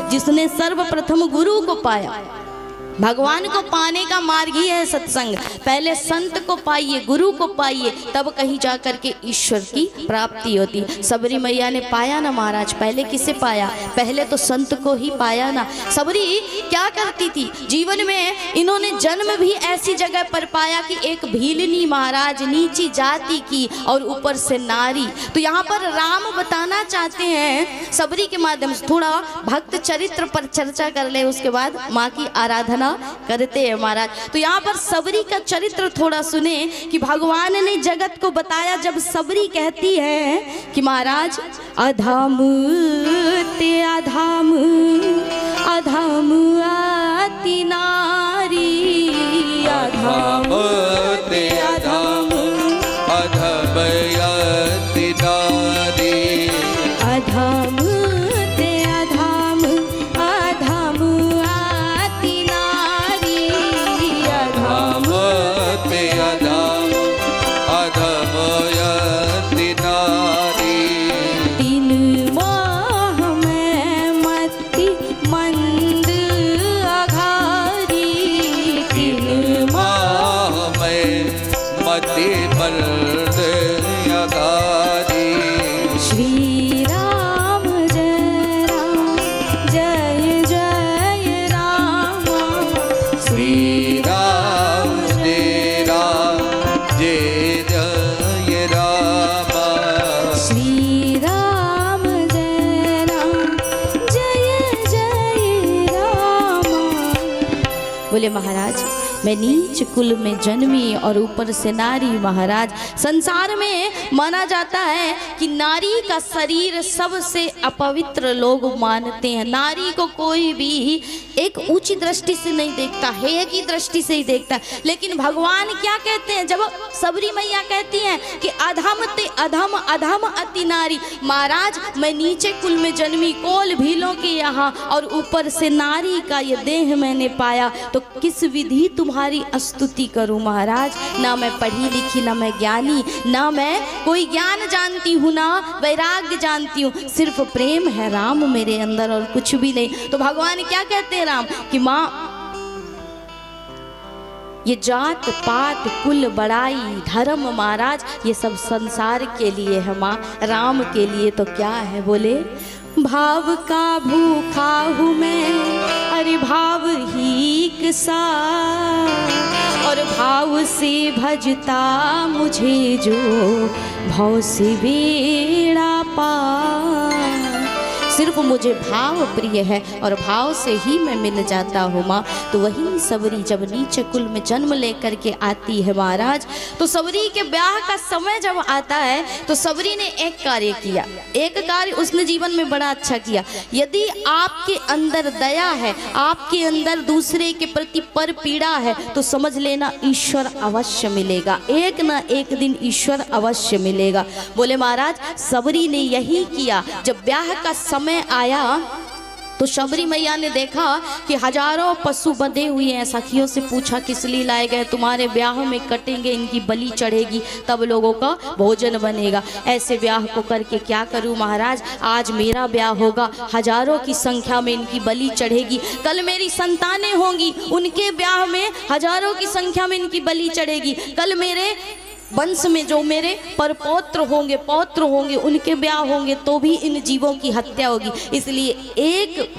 जिसने सर्वप्रथम गुरु को पाया। भगवान को पाने का मार्ग ही है सत्संग। पहले संत को पाइए, गुरु को पाइए, तब कहीं जा कर के ईश्वर की प्राप्ति होती। सबरी मैया ने पाया ना महाराज, पहले किसे पाया? पहले तो संत को ही पाया ना। सबरी क्या करती थी जीवन में? इन्होंने जन्म भी ऐसी जगह पर पाया कि एक भीलनी महाराज, नीची जाति की और ऊपर से नारी। तो यहाँ पर राम बताना चाहते हैं सबरी के माध्यम से। थोड़ा भक्त चरित्र पर चर्चा कर ले, उसके बाद माँ की आराधना करते हैं महाराज। तो यहाँ पर सबरी का चरित्र थोड़ा सुने कि भगवान ने जगत को बताया। जब सबरी कहती है कि महाराज अधम ते अधम अधम आती नारी, अधम ते अधम अधम आती नारी, अधम बोले महाराज मैं नीच कुल में जन्मी और ऊपर से नारी। महाराज संसार में माना जाता है कि नारी का शरीर सबसे अपवित्र लोग मानते हैं। नारी को कोई भी एक ऊंची दृष्टि से नहीं देखता, हेय की दृष्टि से ही देखता है। लेकिन भगवान क्या कहते हैं? जब सबरी मैया कहती हैं कि अधम ते अधम अधम अति नारी, महाराज मैं नीचे कुल में जन्मी, कोल भीलों के यहाँ, और ऊपर से नारी का ये देह मैंने पाया, तो किस विधि तुम्हारी स्तुति करूं महाराज? ना मैं पढ़ी लिखी, ना मैं ज्ञानी, ना मैं कोई ज्ञान जानती हूँ, ना वैराग्य जानती हूँ, सिर्फ प्रेम है राम मेरे अंदर और कुछ भी नहीं। तो भगवान क्या कहते हैं राम कि माँ ये जात पात कुल बड़ाई धर्म महाराज ये सब संसार के लिए है माँ, राम के लिए तो क्या है? बोले भाव का भूखा हूँ मैं, अरे भाव ही किसा, और भाव से भजता मुझे जो भाव से बेड़ा पार। सिर्फ मुझे भाव प्रिय है और भाव से ही मैं मिल जाता हूँ माँ। तो वही सबरी जब नीचे कुल में जन्म लेकर के आती है महाराज, तो सबरी के ब्याह का समय जब आता है तो सबरी ने एक कार्य किया, एक कार्य उसने जीवन में बड़ा अच्छा किया। यदि आपके अंदर दया है, आपके अंदर दूसरे के प्रति पर पीड़ा है, तो समझ लेना ईश्वर अवश्य मिलेगा, एक ना एक दिन ईश्वर अवश्य मिलेगा। बोले महाराज सबरी ने यही किया। जब ब्याह का समय आया तो सबरी मैया ने देखा कि हजारों पशु बंधे हुए हैं। सखियों से पूछा किस लिए लाए गए? तुम्हारे ब्याह में कटेंगे, इनकी बलि चढ़ेगी, तब लोगों का भोजन बनेगा। ऐसे ब्याह को करके क्या करूं महाराज? आज मेरा ब्याह होगा, हजारों की संख्या में इनकी बलि चढ़ेगी, कल मेरी संतानें होंगी, उनके ब्याह में हजारों की संख्या में इनकी बलि चढ़ेगी, कल मेरे वंश में जो मेरे परपौत्र होंगे, पौत्र होंगे, उनके ब्याह होंगे, तो भी इन जीवों की हत्या होगी। इसलिए एक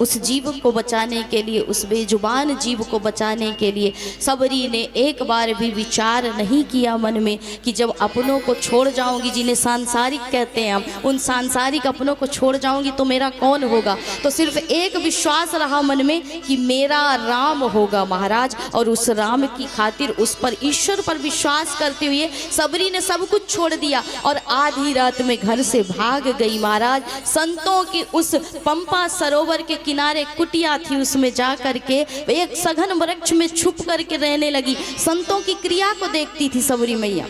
उस जीव को बचाने के लिए, उस बेजुबान जीव को बचाने के लिए सबरी ने एक बार भी विचार नहीं किया मन में कि जब अपनों को छोड़ जाऊंगी, जिन्हें सांसारिक कहते हैं हम, उन सांसारिक अपनों को छोड़ जाऊंगी तो मेरा कौन होगा? तो सिर्फ एक विश्वास रहा मन में कि मेरा राम होगा महाराज। और उस राम की खातिर, उस पर, ईश्वर पर विश्वास करते हुए सबरी ने सब कुछ छोड़ दिया और आधी रात में घर से भाग गई महाराज। संतों के उस पंपा सरोवर के किनारे कुटिया थी, उसमें जा करके एक सघन वृक्ष में छुप करके रहने लगी। संतों की क्रिया को देखती थी सबरी मैया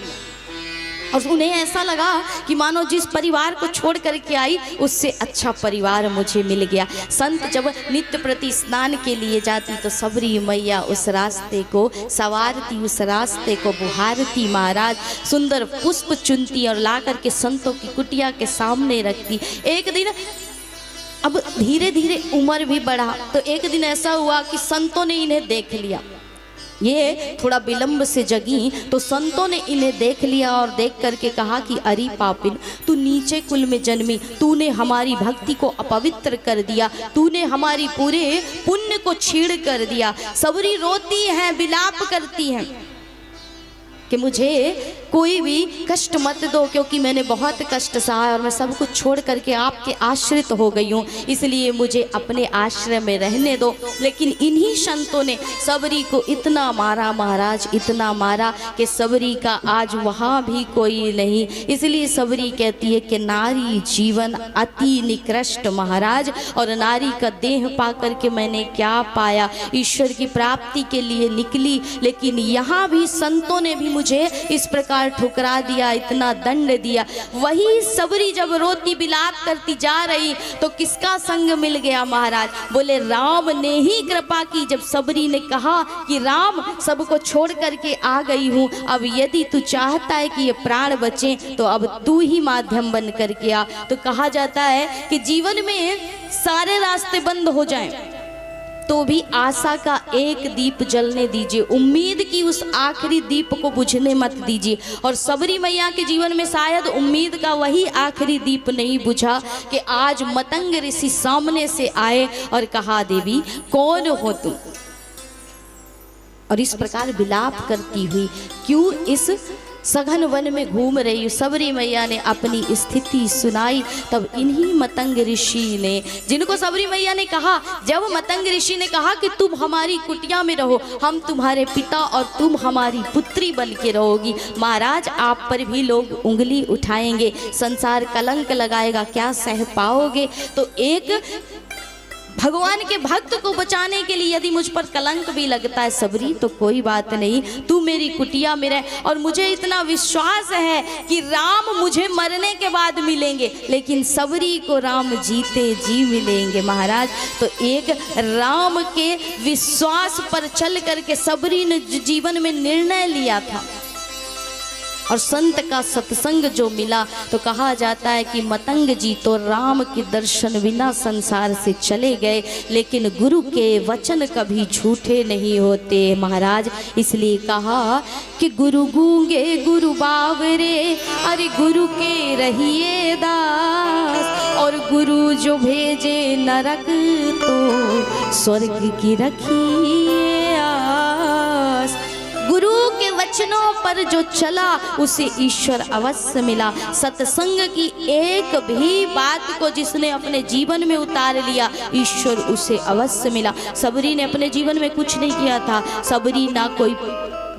और उन्हें ऐसा लगा कि मानो जिस परिवार को छोड़ करके आई उससे अच्छा परिवार मुझे मिल गया। संत जब नित्य प्रति स्नान के लिए जाती तो सबरी मैया उस रास्ते को सवारती, उस रास्ते को बुहारती महाराज। सुंदर पुष्प चुनती और ला करके संतों की कुटिया के सामने रखती। एक दिन अब धीरे धीरे उम्र भी बढ़ा तो एक दिन ऐसा हुआ कि संतों ने इन्हें देख लिया। ये थोड़ा विलंब से जगी तो संतों ने इन्हें देख लिया और देख करके कहा कि अरे पापिन, तू नीचे कुल में जन्मी, तूने हमारी भक्ति को अपवित्र कर दिया, तूने हमारी पूरे पुण्य को छीड़ कर दिया। सबरी रोती हैं, विलाप करती हैं कि मुझे कोई भी कष्ट मत दो, क्योंकि मैंने बहुत कष्ट सहा और मैं सब कुछ छोड़ करके आपके आश्रित हो गई हूँ, इसलिए मुझे अपने आश्रय में रहने दो। लेकिन इन्हीं संतों ने सबरी को इतना मारा महाराज, इतना मारा कि सबरी का आज वहाँ भी कोई नहीं। इसलिए सबरी कहती है कि नारी जीवन अति निकृष्ट महाराज, और नारी का देह पा करके मैंने क्या पाया, ईश्वर की प्राप्ति के लिए निकली, लेकिन यहाँ भी संतों ने भी मुझे इस प्रकार ठुकरा दिया, इतना दंड दिया। वही सबरी जब रोती बिलाप करती जा रही तो किसका संग मिल गया महाराज? बोले राम ने ही कृपा की। जब सबरी ने कहा कि राम, सबको छोड़ करके आ गई हूँ, अब यदि तू चाहता है कि ये प्राण बचे तो अब तू ही माध्यम बन करके आ। तो कहा जाता है कि जीवन में सारे रास्ते बंद हो जाएं तो भी आशा का एक दीप जलने दीजिए, उम्मीद की उस आखिरी दीप को बुझने मत दीजिए। और सबरी मैया के जीवन में शायद उम्मीद का वही आखिरी दीप नहीं बुझा कि आज मतंग ऋषि सामने से आए और कहा, देवी कौन हो तुम? और इस प्रकार विलाप करती हुई क्यों इस सघन वन में घूम रही सबरी मैया ने अपनी स्थिति सुनाई। तब इन्हीं मतंग ऋषि ने, जिनको सबरी मैया ने कहा, जब मतंग ऋषि ने कहा कि तुम हमारी कुटिया में रहो, हम तुम्हारे पिता और तुम हमारी पुत्री बन के रहोगी, महाराज आप पर भी लोग उंगली उठाएंगे, संसार कलंक लगाएगा, क्या सह पाओगे? तो एक भगवान के भक्त को बचाने के लिए यदि मुझ पर कलंक भी लगता है सबरी तो कोई बात नहीं, तू मेरी कुटिया में रह। और मुझे इतना विश्वास है कि राम मुझे मरने के बाद मिलेंगे, लेकिन सबरी को राम जीते जी मिलेंगे महाराज। तो एक राम के विश्वास पर चल करके सबरी ने जीवन में निर्णय लिया था और संत का सत्संग जो मिला तो कहा जाता है कि मतंग जी तो राम के दर्शन बिना संसार से चले गए, लेकिन गुरु के वचन कभी झूठे नहीं होते महाराज। इसलिए कहा कि गुरु गूंगे गुरु बावरे, अरे गुरु के रहिए दास, और गुरु जो भेजे नरक तो स्वर्ग की रखिए आस। गुरु के वचनों पर जो चला उसे ईश्वर अवश्य मिला। सत्संग की एक भी बात को जिसने अपने जीवन में उतार लिया ईश्वर उसे अवश्य मिला। सबरी ने अपने जीवन में कुछ नहीं किया था, सबरी ना कोई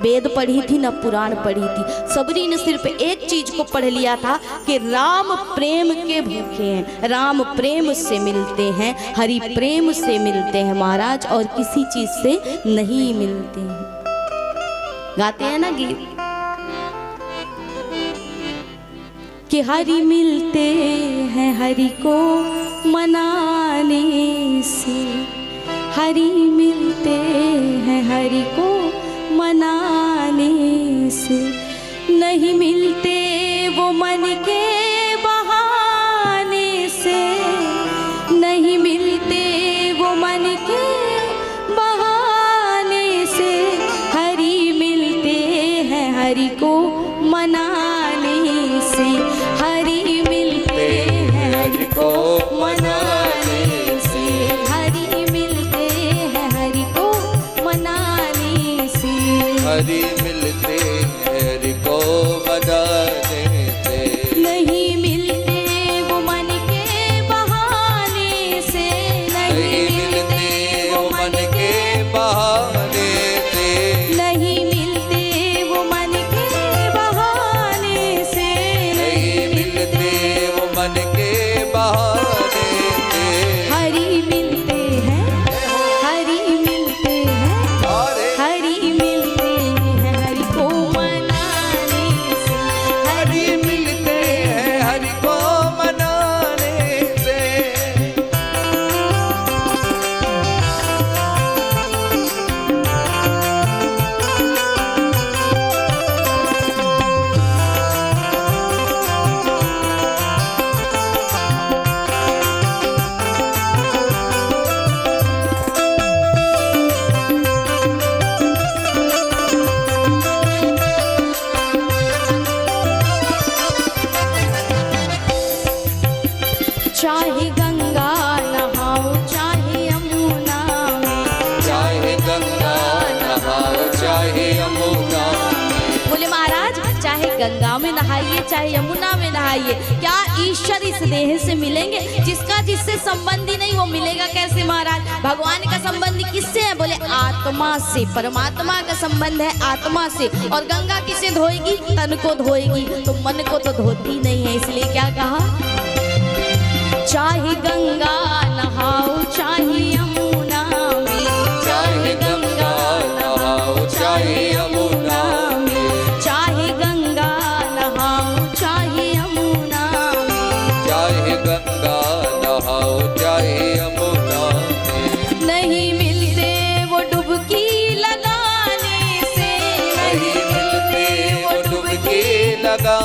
वेद पढ़ी थी ना पुराण पढ़ी थी, सबरी ने सिर्फ एक चीज को पढ़ लिया था कि राम प्रेम के भूखे हैं, राम प्रेम से मिलते हैं, हरि प्रेम से मिलते हैं महाराज, और किसी चीज से नहीं मिलते हैं। गाते हैं ना गीत कि हरि मिलते हैं हरि को मनाने से, हरि मिलते हैं हरि को मनाने से, नहीं मिलते वो मन के बहाने से, नहीं मिलते वो मन के हरि को मनाने से, हरि मिलते हैं हरि को मनाने से, हरि मिलते हैं हरि को मनाने से, हरि मिलते हैं हरि को मनाने से, नहीं मिलते वो मन के बहाने से, नहीं मिलते वो मन के बहाने से, नहीं मन के बहाने से, हरि मिलते हैं हरि मिलते हैं, हरि मिलते हैं हरि को मनाने से, हरि मिलते हैं हरि को मनाने से। चाहे यमुना में नहाइए, क्या ईश्वर इस देह से मिलेंगे? जिसका जिससे संबंध ही नहीं वो मिलेगा कैसे महाराज? भगवान का संबंध किससे है? बोले आत्मा से, परमात्मा का संबंध है आत्मा से। और गंगा किसे धोएगी? तन को धोएगी, तो मन को तो धोती नहीं है। इसलिए क्या कहा? चाहे गंगा नहाओ चाहे यमुना में, चाहे गंगा नहाओ चाहे यमुना में, चाहे गंगा नहाओ चाहे यमुना में, चाहे गंगा नहाओ चाहे यमुना में, नहीं मिलते वो डुबकी लगाने से, नहीं मिलते वो डुबकी लगा